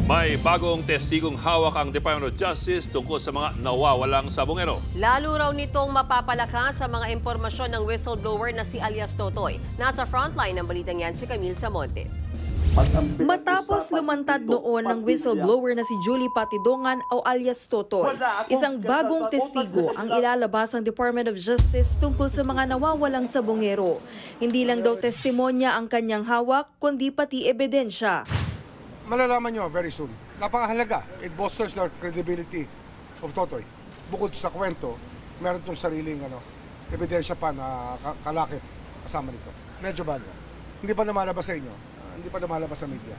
May bagong testigong hawak ang Department of Justice tungkol sa mga nawawalang sabongero. Lalo raw nitong mapapalakas sa mga impormasyon ng whistleblower na si alias Totoy. Nasa frontline ng balitang yan si Camille Samonte. Matapos lumantad noon ng whistleblower na si Julie Patidongan o alias Totoy, isang bagong testigo ang ilalabas ng Department of Justice tungkol sa mga nawawalang sabongero. Hindi lang daw testimonya ang kanyang hawak, kundi pati ebidensya. Malalaman nyo very soon. Napakahalaga. It bolsters the credibility of Totoy. Bukod sa kwento, meron itong sariling ebidensya pa na kalakip kasama nito. Medyo bago. Hindi pa namalabas sa inyo. Hindi pa namalabas sa media.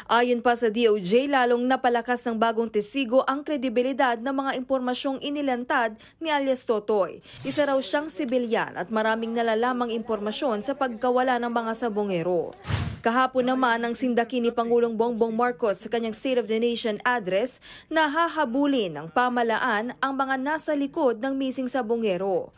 Ayon pa sa DOJ, lalong napalakas ng bagong testigo ang kredibilidad ng mga impormasyong inilantad ni alias Totoy. Isa raw siyang sibilyan at maraming nalalamang impormasyon sa pagkawala ng mga sabongero. Kahapon naman ang sindaki ni Pangulong Bongbong Marcos sa kanyang State of the Nation address na hahabulin ng pamalaan ang mga nasa likod ng missing sabongero.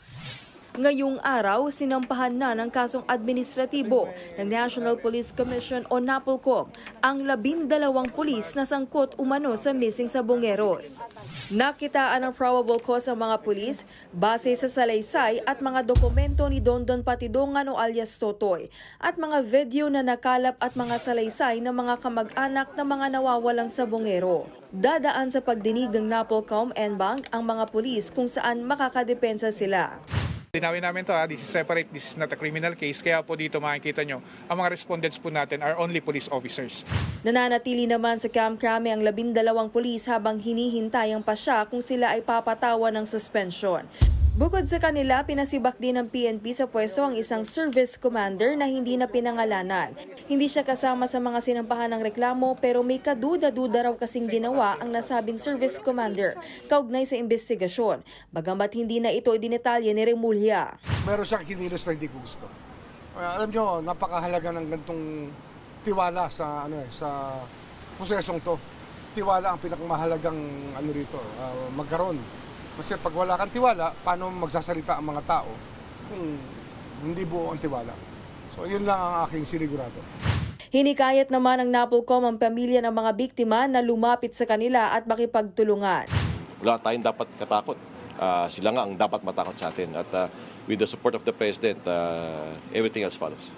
Ngayong araw, sinampahan na ng kasong administratibo ng National Police Commission o NAPOLCOM ang 12 pulis na sangkot umano sa missing sabongeros. Nakitaan ang probable cause ang mga pulis base sa salaysay at mga dokumento ni Dondon Patidongan o alias Totoy at mga video na nakalap at mga salaysay ng mga kamag-anak ng mga nawawalang sabongero. Dadaan sa pagdinig ng NAPOLCOM NBank ang mga pulis kung saan makakadepensa sila. Linawin namin to, this is separate, this is not a criminal case. Kaya po dito makikita nyo, ang mga respondents po natin are only police officers. Nananatili naman sa Camp Crame ang 12 pulis habang hinihintay ang pasya kung sila ay papatawa ng suspension. Bukod sa kanila, pinasibak din ng PNP sa pwesto ang isang service commander na hindi na pinangalanan. Hindi siya kasama sa mga sinampahan ng reklamo pero may kaduda-duda raw kasing ginawa ang nasabing service commander kaugnay sa investigasyon. Bagamat hindi na ito idinetalye ni Remulla. Meron siyang kinilos na hindi ko gusto. Alam nyo, napakahalaga ng ganitong tiwala sa sa prosesong to. Tiwala ang pinakamahalagang rito, magkaroon. Kasi pag wala kang tiwala, paano magsasalita ang mga tao kung hindi buo ang tiwala? So yun lang ang aking sinigurado. Hinikayat naman ng NAPOLCOM ang pamilya ng mga biktima na lumapit sa kanila at makipagtulungan. Wala tayong dapat katakot. Sila nga ang dapat matakot sa atin. At with the support of the President, everything else follows.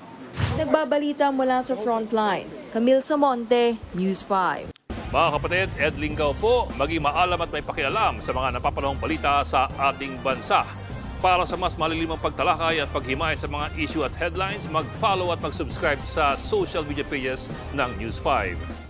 Nagbabalita mula sa Frontline. Camille Samonte, News 5. Mga kapatid, Ed Lingaw po, maging maalam at may pakialam sa mga napapanahong balita sa ating bansa. Para sa mas malilimang pagtalakay at paghimay sa mga issue at headlines, mag-follow at mag-subscribe sa social media pages ng News 5.